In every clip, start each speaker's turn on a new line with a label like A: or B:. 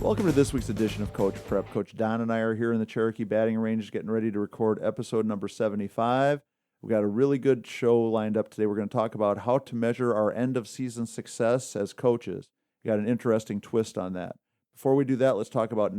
A: Welcome to this week's edition of Coach Prep. Coach Don and I are here in the Cherokee batting range getting ready to record episode number 75. We've got a really good show lined up today. We're going to talk about how to measure our end-of-season success as coaches. We got an interesting twist on that. Before we do that, let's talk about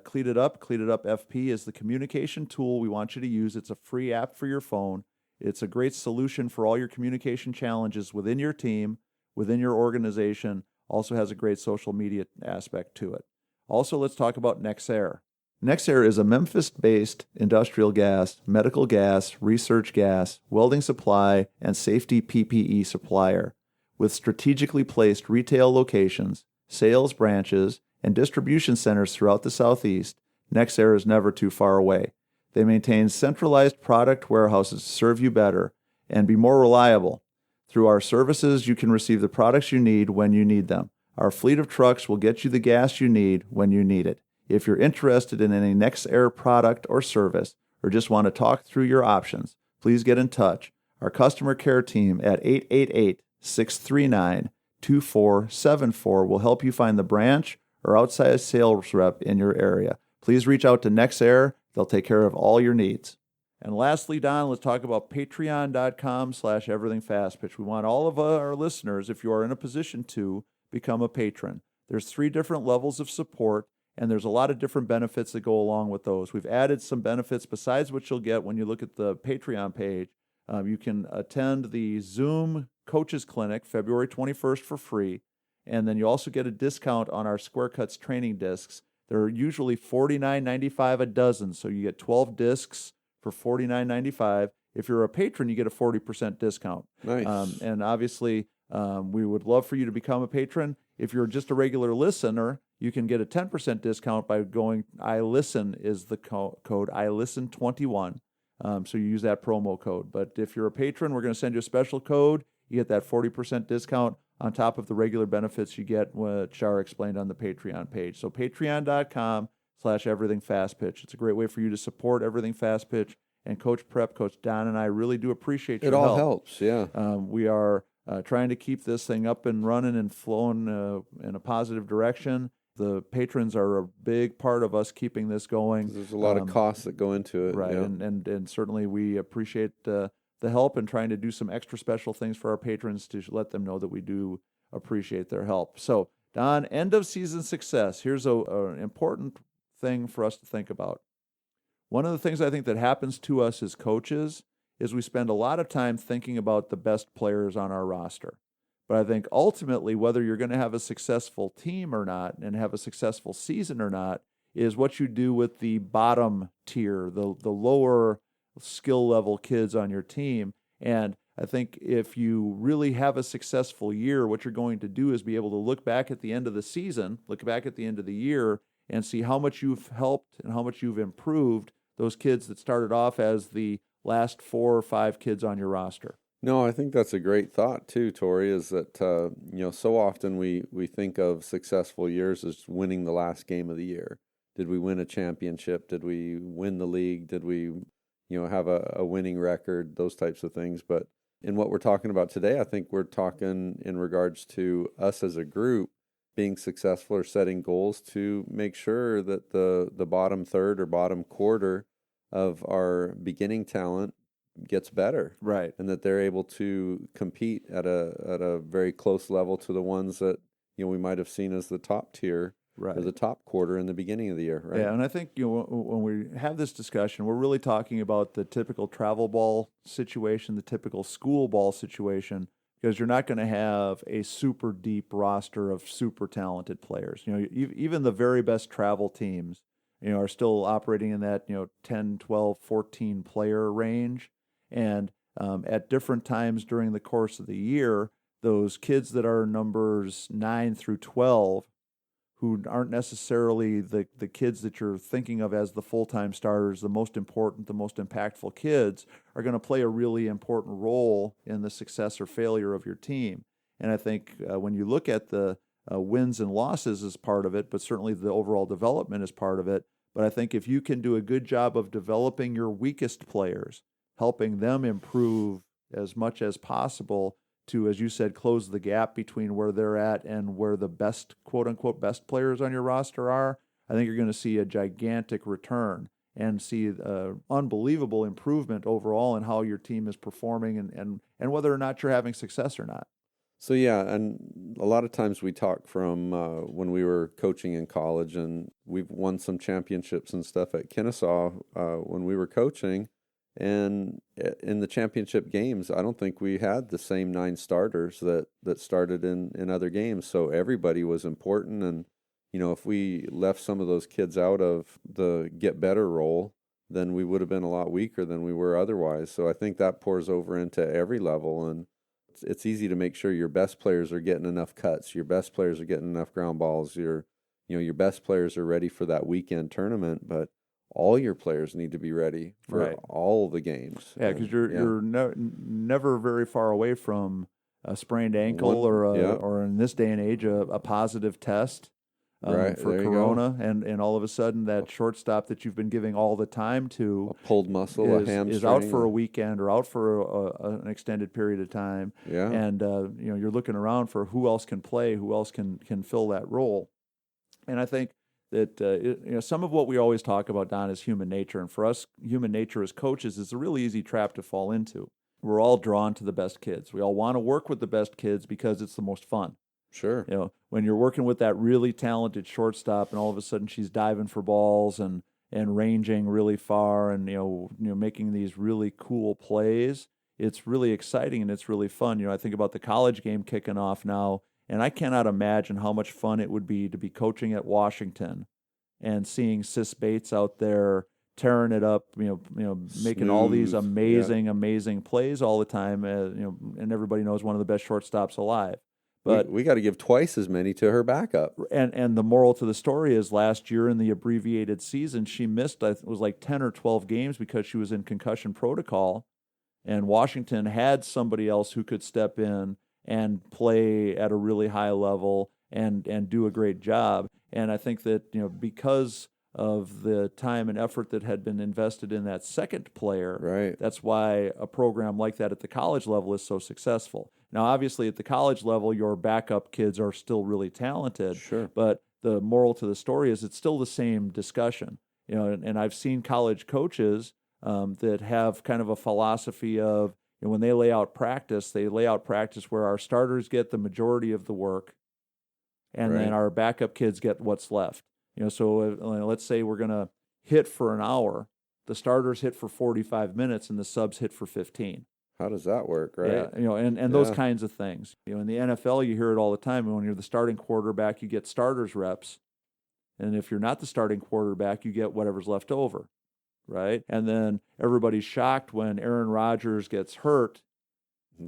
A: Cleat It Up. Cleat It Up FP is the communication tool we want you to use. It's a free app for your phone. It's a great solution for all your communication challenges within your team, within your organization. Also has a great social media aspect to it. Also, let's talk about Nexair. Nexair is a Memphis-based industrial gas, medical gas, research gas, welding supply, and safety PPE supplier. With strategically placed retail locations, sales branches, and distribution centers throughout the Southeast, Nexair is never too far away. They maintain centralized product warehouses to serve you better and be more reliable. Through our services, you can receive the products you need when you need them. Our fleet of trucks will get you the gas you need when you need it. If you're interested in any Nexair product or service, or just want to talk through your options, please get in touch. Our customer care team at 888-639-2474 will help you find the branch or outside sales rep in your area. Please reach out to Nexair. They'll take care of all your needs. And lastly, Don, let's talk about patreon.com/everythingfastpitch. We want all of our listeners, if you are in a position to, become a patron. There's 3 different levels of support, and there's a lot of different benefits that go along with those. We've added some benefits besides what you'll get when you look at the Patreon page. You can attend the Zoom Coaches Clinic February 21st for free, and then you also get a discount on our Square Cuts training discs. They're usually $49.95 a dozen, so you get 12 discs for $49.95. If you're a patron, you get a 40% discount.
B: Nice.
A: And obviously, we would love for you to become a patron. If you're just a regular listener, you can get a 10% discount by going, iListen is the code, iListen21. So you use that promo code. But if you're a patron, we're going to send you a special code. You get that 40% discount on top of the regular benefits you get, which are explained on the Patreon page. So patreon.com/everythingfastpitch. It's a great way for you to support Everything Fast Pitch. And Coach Prep, Coach Don, and I really do appreciate your help.
B: It all helps, yeah.
A: We are trying to keep this thing up and running and flowing in a positive direction. The patrons are a big part of us keeping this going.
B: There's a lot of costs that go into it.
A: Right,
B: yeah.
A: and certainly we appreciate the help and trying to do some extra special things for our patrons to let them know that we do appreciate their help. So, Don, end of season success. Here's an important thing for us to think about. One of the things I think that happens to us as coaches is we spend a lot of time thinking about the best players on our roster. But I think ultimately, whether you're going to have a successful team or not and have a successful season or not, is what you do with the bottom tier, the lower skill level kids on your team. And I think if you really have a successful year, what you're going to do is be able to look back at the end of the season, look back at the end of the year, and see how much you've helped and how much you've improved those kids that started off as the last 4 or 5 kids on your roster.
B: No, I think that's a great thought too, Tori, is that, so often we think of successful years as winning the last game of the year. Did we win a championship? Did we win the league? Did we, have a winning record? Those types of things. But in what we're talking about today, I think we're talking in regards to us as a group being successful or setting goals to make sure that the bottom third or bottom quarter of our beginning talent gets better,
A: right?
B: And that they're able to compete at a very close level to the ones that we might have seen as the top tier,
A: right,
B: or the top quarter in the beginning of the year, right?
A: Yeah, and I think when we have this discussion, we're really talking about the typical travel ball situation, the typical school ball situation, because you're not going to have a super deep roster of super talented players. Even the very best travel teams, are still operating in that 10, 12, 14 player range. And at different times during the course of the year, those kids that are numbers 9 through 12, who aren't necessarily the kids that you're thinking of as the full-time starters, the most important, the most impactful kids, are going to play a really important role in the success or failure of your team. And I think when you look at the wins and losses as part of it, but certainly the overall development is part of it. But I think if you can do a good job of developing your weakest players, helping them improve as much as possible to, as you said, close the gap between where they're at and where the best, quote unquote, best players on your roster are, I think you're going to see a gigantic return and see unbelievable improvement overall in how your team is performing and whether or not you're having success or not.
B: So yeah, and a lot of times we talk from when we were coaching in college, and we've won some championships and stuff at Kennesaw when we were coaching. And in the championship games, I don't think we had the same 9 starters that started in other games. So everybody was important, and if we left some of those kids out of the get better role, then we would have been a lot weaker than we were otherwise. So I think that pours over into every level, and it's easy to make sure your best players are getting enough cuts, your best players are getting enough ground balls, your best players are ready for that weekend tournament, but all your players need to be ready for all the games.
A: Yeah, because you're never very far away from a sprained ankle or in this day and age a positive test for corona, and all of a sudden that shortstop that you've been giving all the time to
B: a pulled muscle, a hamstring,
A: is out for a weekend or out for an extended period of time.
B: Yeah,
A: and you're looking around for who else can play, who else can fill that role, and I think that some of what we always talk about, Don, is human nature, and for us, human nature as coaches is a really easy trap to fall into. We're all drawn to the best kids. We all want to work with the best kids because it's the most fun.
B: Sure.
A: When you're working with that really talented shortstop, and all of a sudden she's diving for balls and ranging really far, and making these really cool plays, it's really exciting and it's really fun. I think about the college game kicking off now, and I cannot imagine how much fun it would be to be coaching at Washington and seeing Sis Bates out there tearing it up, making all these amazing plays all the time, and everybody knows one of the best shortstops alive. But
B: we got to give twice as many to her backup.
A: And the moral to the story is last year in the abbreviated season, she missed, it was like 10 or 12 games because she was in concussion protocol, and Washington had somebody else who could step in and play at a really high level and do a great job. And I think that, because of the time and effort that had been invested in that second player, that's why a program like that at the college level is so successful. Now, obviously, at the college level, your backup kids are still really talented.
B: Sure.
A: But the moral to the story is it's still the same discussion. And I've seen college coaches that have kind of a philosophy of, when they lay out practice where our starters get the majority of the work, and then our backup kids get what's left. So let's say we're going to hit for an hour, the starters hit for 45 minutes, and the subs hit for 15.
B: How does that work, right?
A: Yeah, and those kinds of things. In the NFL, you hear it all the time. When you're the starting quarterback, you get starters reps, and if you're not the starting quarterback, you get whatever's left over, right? And then everybody's shocked when Aaron Rodgers gets hurt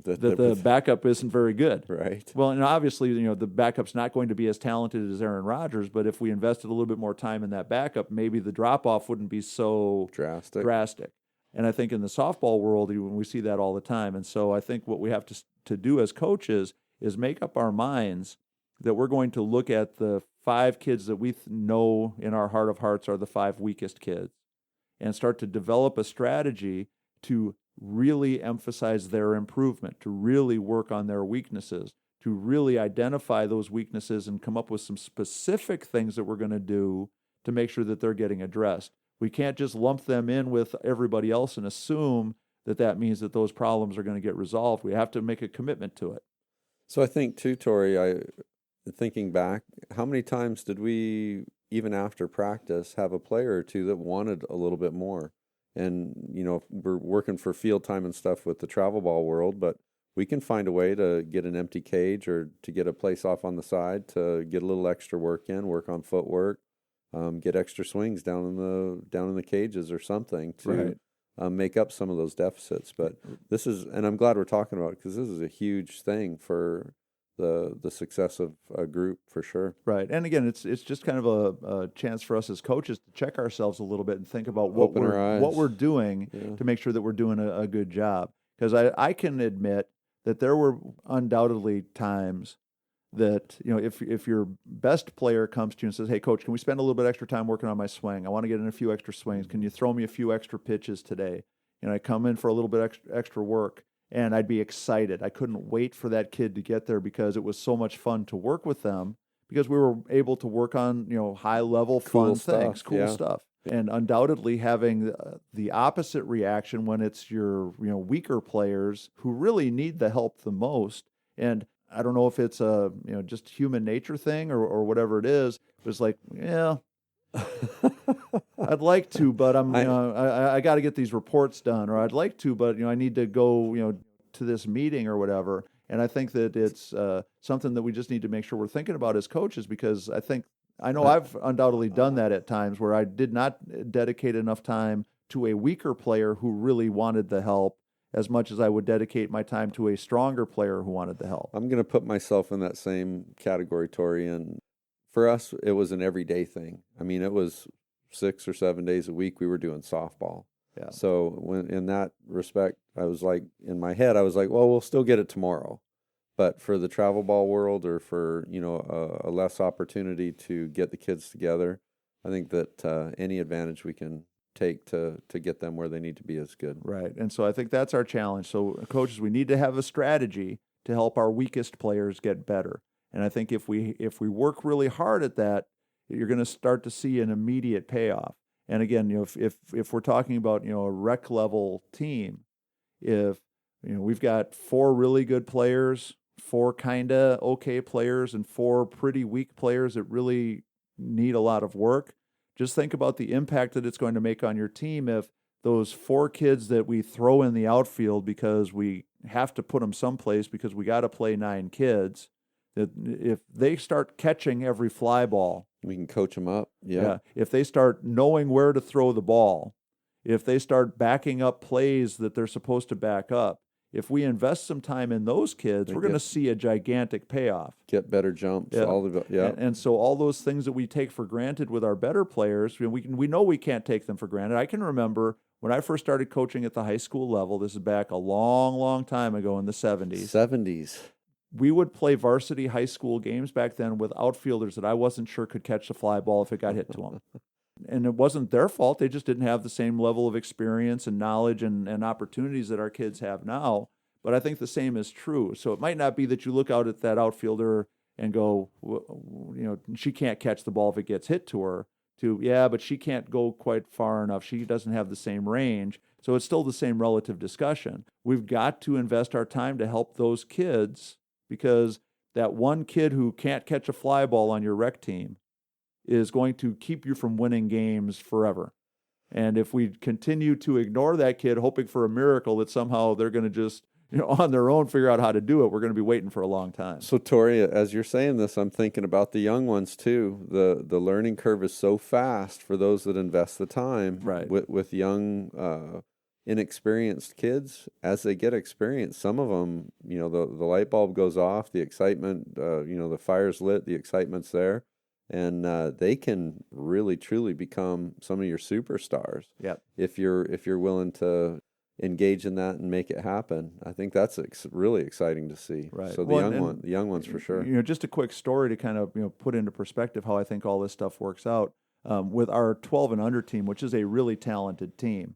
A: that the backup isn't very good,
B: right?
A: Well, and obviously, the backup's not going to be as talented as Aaron Rodgers, but if we invested a little bit more time in that backup, maybe the drop off wouldn't be so drastic. And I think in the softball world, we see that all the time. And so I think what we have to do as coaches is make up our minds that we're going to look at the 5 kids that we know in our heart of hearts are the 5 weakest kids, and start to develop a strategy to really emphasize their improvement, to really work on their weaknesses, to really identify those weaknesses and come up with some specific things that we're going to do to make sure that they're getting addressed. We can't just lump them in with everybody else and assume that means that those problems are going to get resolved. We have to make a commitment to it.
B: So I think too, Tori, thinking back, how many times did we, even after practice, have a player or two that wanted a little bit more? And, we're working for field time and stuff with the travel ball world, but we can find a way to get an empty cage or to get a place off on the side to get a little extra work in, work on footwork, get extra swings down in the cages or something to make up some of those deficits. But and I'm glad we're talking about it, because this is a huge thing for the success of a group, for sure.
A: Right. And again, it's just kind of a chance for us as coaches to check ourselves a little bit and think about what we're doing to make sure that we're doing a good job. Because I can admit that there were undoubtedly times that, if your best player comes to you and says, "Hey, coach, can we spend a little bit extra time working on my swing? I want to get in a few extra swings. Can you throw me a few extra pitches today?" I come in for a little bit extra work. and I'd be excited. I couldn't wait for that kid to get there because it was so much fun to work with them because we were able to work on, high level fun things, cool stuff. And undoubtedly having the opposite reaction when it's your, weaker players who really need the help the most. And I don't know if it's a, just human nature thing or whatever it is. It was like, yeah, I'd like to, but I got to get these reports done, or I'd like to, but I need to go, to this meeting or whatever. And I think that it's something that we just need to make sure we're thinking about as coaches, because I know I've undoubtedly done that at times where I did not dedicate enough time to a weaker player who really wanted the help as much as I would dedicate my time to a stronger player who wanted the help.
B: I'm going to put myself in that same category, Tori, and for us, it was an everyday thing. I mean, it was 6 or 7 days a week we were doing softball.
A: Yeah.
B: So when in that respect, I was like, in my head, I was like, well, we'll still get it tomorrow. But for the travel ball world, or for, a less opportunity to get the kids together, I think that any advantage we can take to get them where they need to be is good.
A: Right. And so I think that's our challenge. So coaches, we need to have a strategy to help our weakest players get better. And I think if we work really hard at that, you're going to start to see an immediate payoff. And again, if we're talking about, a rec level team, if, we've got 4 really good players, 4 kind of okay players, and 4 pretty weak players that really need a lot of work, just think about the impact that it's going to make on your team if those 4 kids that we throw in the outfield because we have to put them someplace because we got to play 9 kids, that if they start catching every fly ball,
B: we can coach them up. Yeah.
A: If they start knowing where to throw the ball, if they start backing up plays that they're supposed to back up, if we invest some time in those kids, we're going to see a gigantic payoff.
B: Get better jumps.
A: Yeah. And so all those things that we take for granted with our better players, we know we can't take them for granted. I can remember when I first started coaching at the high school level, this is back a long, long time ago in the 70s. We would play varsity high school games back then with outfielders that I wasn't sure could catch the fly ball if it got hit to them. And it wasn't their fault. They just didn't have the same level of experience and knowledge and opportunities that our kids have now. But I think the same is true. So it might not be that you look out at that outfielder and go, she can't catch the ball if it gets hit to her, but she can't go quite far enough. She doesn't have the same range. So it's still the same relative discussion. We've got to invest our time to help those kids, because that one kid who can't catch a fly ball on your rec team is going to keep you from winning games forever. And if we continue to ignore that kid, hoping for a miracle that somehow they're going to just, on their own figure out how to do it, we're going to be waiting for a long time.
B: So, Tori, as you're saying this, I'm thinking about the young ones too. The learning curve is so fast for those that invest the time.
A: Right.
B: With young, inexperienced kids. As they get experience, some of them, the light bulb goes off, the excitement, the fire's lit, the excitement's there. And they can really, truly become some of your superstars.
A: Yep.
B: If you're willing to engage in that and make it happen, I think that's really exciting to see.
A: Right.
B: So the young ones for sure.
A: Just a quick story to kind of put into perspective how I think all this stuff works out. With our 12 and under team, which is a really talented team,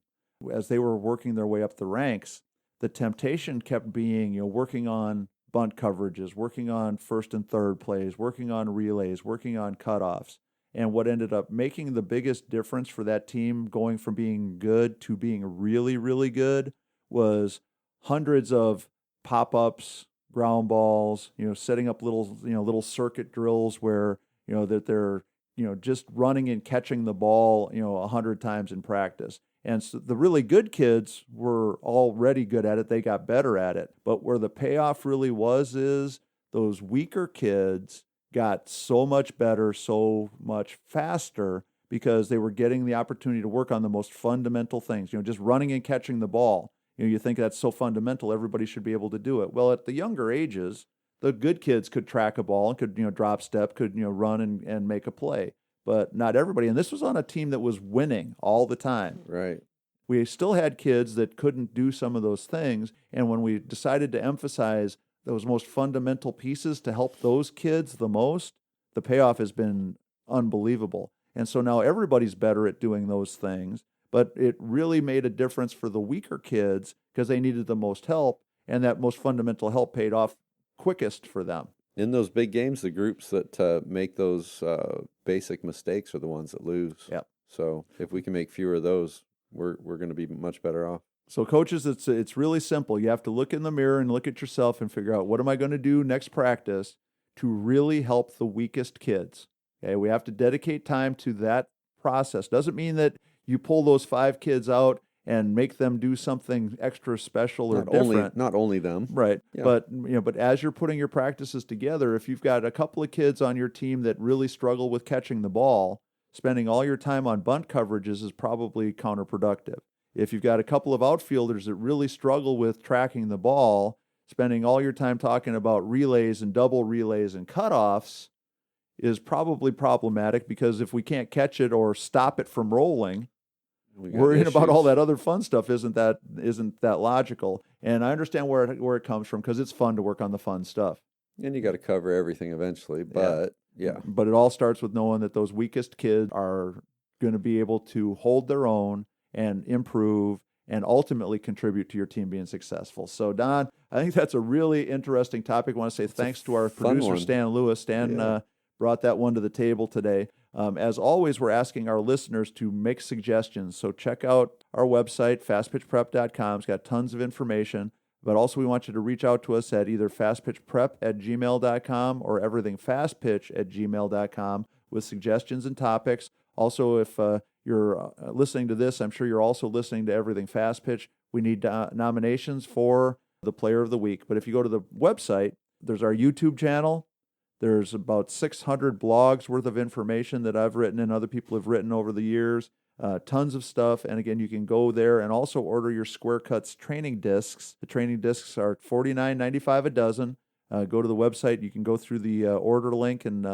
A: as they were working their way up the ranks, the temptation kept being working on bunt coverages, working on first and third plays, working on relays, working on cutoffs. And what ended up making the biggest difference for that team going from being good to being really, really good was hundreds of pop-ups, ground balls, setting up little circuit drills where, that they're, just running and catching the ball, 100 times in practice. And so the really good kids were already good at it. They got better at it. But where the payoff really is those weaker kids got so much better, so much faster, because they were getting the opportunity to work on the most fundamental things, just running and catching the ball. You think that's so fundamental, everybody should be able to do it. Well, at the younger ages, the good kids could track a ball and could, drop step, could, run and make a play. But not everybody. And this was on a team that was winning all the time.
B: Right.
A: We still had kids that couldn't do some of those things. And when we decided to emphasize those most fundamental pieces to help those kids the most, the payoff has been unbelievable. And so now everybody's better at doing those things. But it really made a difference for the weaker kids because they needed the most help. and that most fundamental help paid off quickest for them.
B: In those big games, the groups that make those basic mistakes are the ones that lose.
A: Yep.
B: So if we can make fewer of those, we're going to be much better off.
A: So coaches, it's really simple. You have to look in the mirror and look at yourself and figure out, what am I going to do next practice to really help the weakest kids? Okay, we have to dedicate time to that process. Doesn't mean that you pull those 5 kids out and make them do something extra special or different.
B: Not only them.
A: Right.
B: Yeah.
A: But as you're putting your practices together, if you've got a couple of kids on your team that really struggle with catching the ball, spending all your time on bunt coverages is probably counterproductive. If you've got a couple of outfielders that really struggle with tracking the ball, spending all your time talking about relays and double relays and cutoffs is probably problematic, because if we can't catch it or stop it from rolling, worrying about all that other fun stuff isn't that logical. And I understand where it comes from, because it's fun to work on the fun stuff.
B: And you got to cover everything eventually, but yeah.
A: But it all starts with knowing that those weakest kids are going to be able to hold their own and improve and ultimately contribute to your team being successful. So, Don, I think that's a really interesting topic. I want to say thanks to our producer, Stan Lewis. Stan brought that one to the table today. As always, we're asking our listeners to make suggestions. So check out our website, fastpitchprep.com. It's got tons of information. But also we want you to reach out to us at either fastpitchprep@gmail.com or everythingfastpitch@gmail.com with suggestions and topics. Also, if you're listening to this, I'm sure you're also listening to Everything Fast Pitch. We need nominations for the Player of the Week. But if you go to the website, there's our YouTube channel. There's about 600 blogs worth of information that I've written and other people have written over the years. Tons of stuff. And again, you can go there and also order your Square Cuts training discs. The training discs are $49.95 a dozen. Go to the website. You can go through the order link and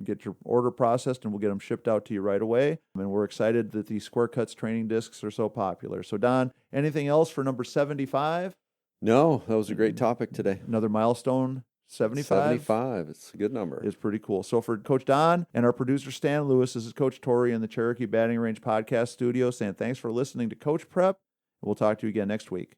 A: get your order processed, and we'll get them shipped out to you right away. And we're excited that the Square Cuts training discs are so popular. So, Don, anything else for number 75?
B: No, that was a great topic today.
A: Another milestone. 75?
B: It's a good number.
A: It's pretty cool. So for Coach Don and our producer Stan Lewis, this is Coach Tori in the Cherokee Batting Range Podcast Studio saying thanks for listening to Coach Prep. We'll talk to you again next week.